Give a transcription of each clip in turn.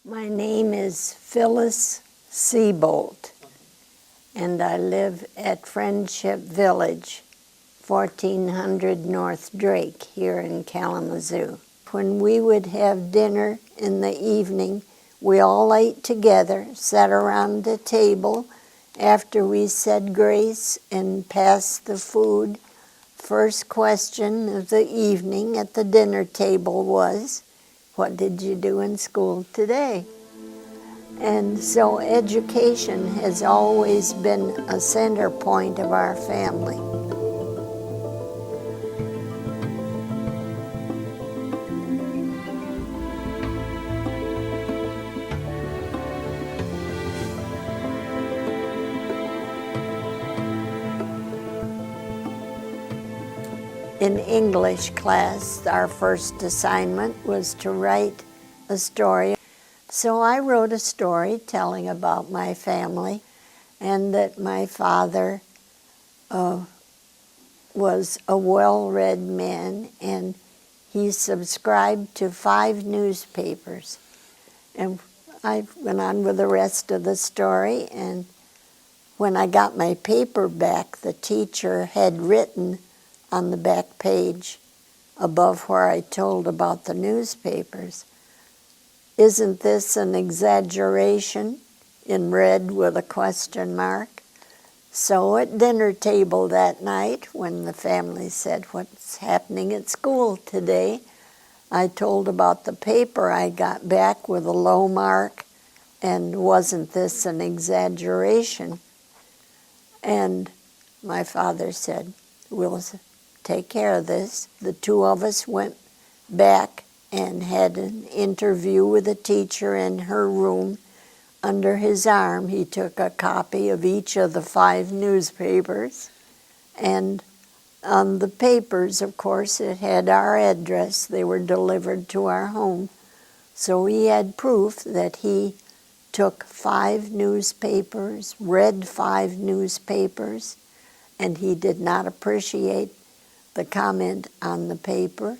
My name is Phyllis Seabolt, and I live at Friendship Village, 1400 North Drake, here in Kalamazoo. When we would have dinner in the evening, we all ate together, sat around the table. After we said grace and passed the food, first question of the evening at the dinner table was, "What did you do in school today?" And so education has always been a center point of our family. In English class, our first assignment was to write a story. So I wrote a story telling about my family and that my father was a well-read man, and he subscribed to 5 newspapers. And I went on with the rest of the story, and when I got my paper back, the teacher had written on the back page above where I told about the newspapers, "Isn't this an exaggeration?" in red with a question mark. So at dinner table that night, when the family said, "What's happening at school today?" I told about the paper I got back with a low mark, and "Wasn't this an exaggeration?" And my father said, "We'll take care of this." The two of us went back and had an interview with a teacher in her room. Under his arm, he took a copy of each of the 5 newspapers. And on the papers, of course, it had our address. They were delivered to our home. So he had proof that he took 5 newspapers, read 5 newspapers, and he did not appreciate the comment on the paper,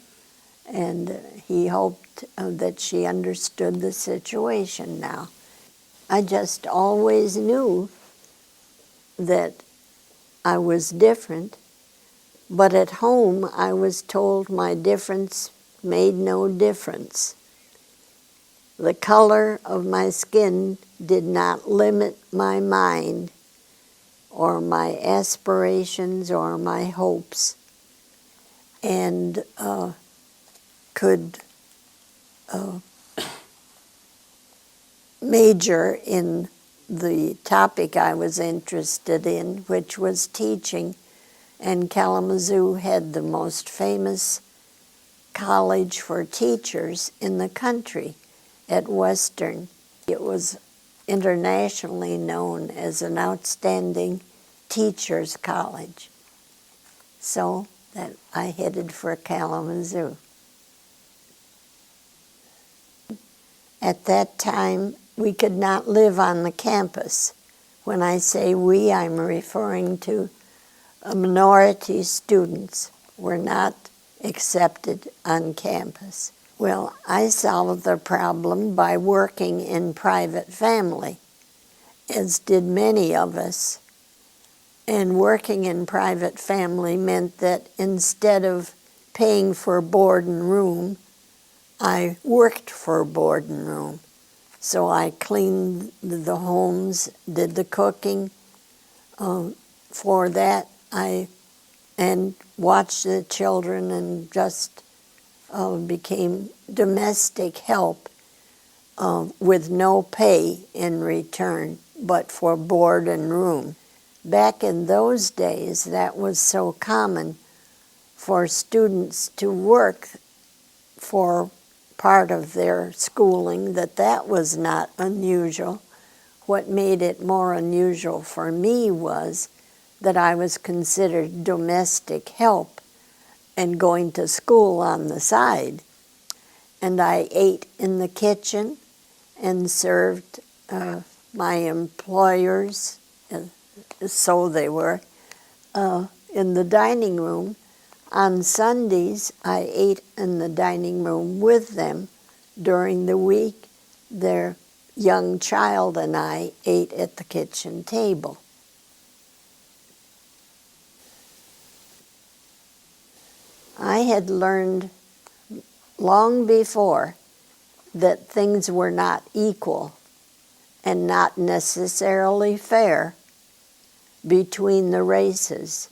and he hoped that she understood the situation now. I just always knew that I was different, but at home I was told my difference made no difference. The color of my skin did not limit my mind or my aspirations or my hopes, and could major in the topic I was interested in, which was teaching. And Kalamazoo had the most famous college for teachers in the country at Western. It was internationally known as an outstanding teachers' college. So that I headed for Kalamazoo. At that time, we could not live on the campus. When I say we, I'm referring to minority students were not accepted on campus. Well, I solved the problem by working in private family, as did many of us. And working in private family meant that instead of paying for board and room, I worked for board and room. So I cleaned the homes, did the cooking. For that, and watched the children and just became domestic help with no pay in return, but for board and room. Back in those days, that was so common for students to work for part of their schooling that was not unusual. What made it more unusual for me was that I was considered domestic help and going to school on the side. And I ate in the kitchen and served my employers, so they were, in the dining room. On Sundays, I ate in the dining room with them during the week, their young child and I ate at the kitchen table. I had learned long before that things were not equal and not necessarily fair between the races.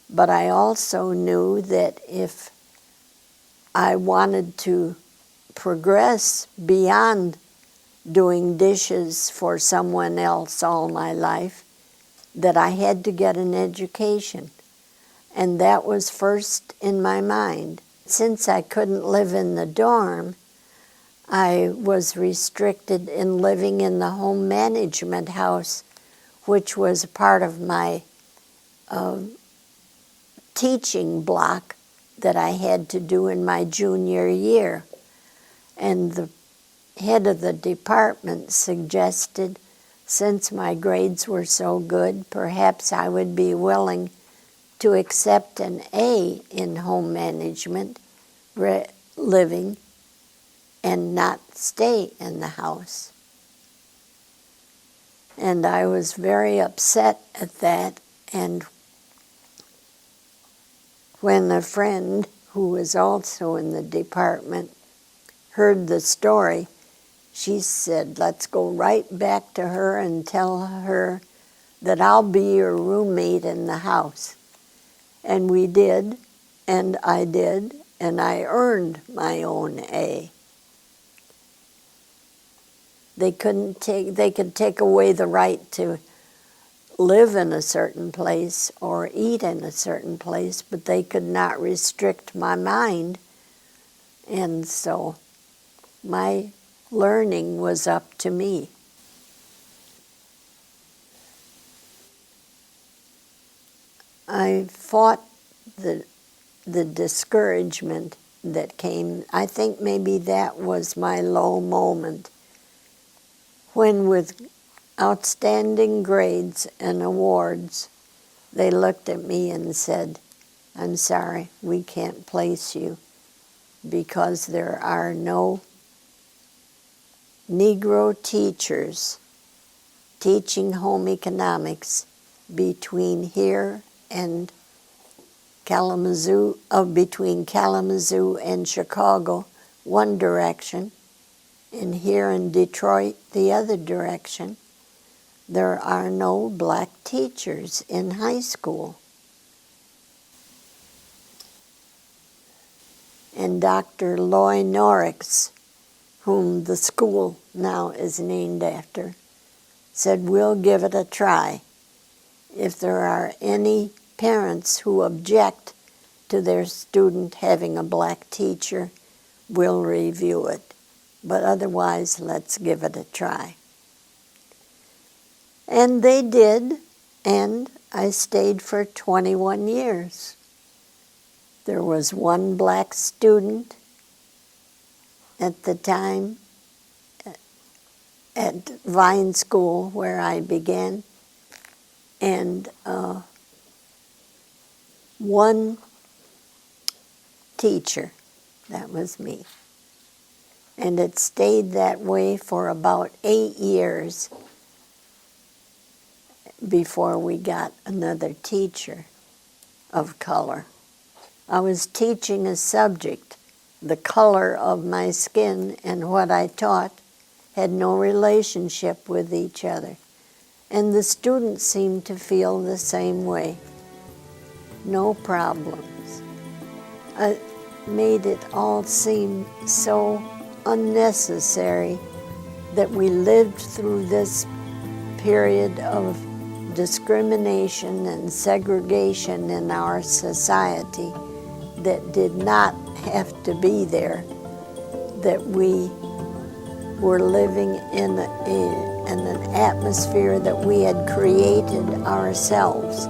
But I also knew that if I wanted to progress beyond doing dishes for someone else all my life, that I had to get an education. And that was first in my mind. Since I couldn't live in the dorm, I was restricted in living in the home management house, which was part of my teaching block that I had to do in my junior year. And the head of the department suggested, since my grades were so good, perhaps I would be willing to accept an A in home management living and not stay in the house. And I was very upset at that, and when a friend who was also in the department heard the story, she said, let's go right back to her and tell her that I'll be your roommate in the house. And we did, and I did, and I earned my own A. They could take away the right to live in a certain place or eat in a certain place, but they could not restrict my mind. And so my learning was up to me. I fought the discouragement that came. I think maybe that was my low moment, when with outstanding grades and awards, they looked at me and said, I'm sorry, we can't place you because there are no Negro teachers teaching home economics between here and Kalamazoo, between Kalamazoo and Chicago, one direction, and here in Detroit, the other direction. There are no black teachers in high school. And Dr. Loy Norix, whom the school now is named after, said, we'll give it a try. If there are any parents who object to their student having a black teacher, we'll review it. But otherwise, let's give it a try. And they did, and I stayed for 21 years. There was one black student at the time at Vine School where I began, and one teacher. That was me. And it stayed that way for about 8 years before we got another teacher of color. I was teaching a subject. The color of my skin and what I taught had no relationship with each other. And the students seemed to feel the same way. No problems. I made it all seem so unnecessary that we lived through this period of discrimination and segregation in our society that did not have to be there, that we were living in an atmosphere that we had created ourselves.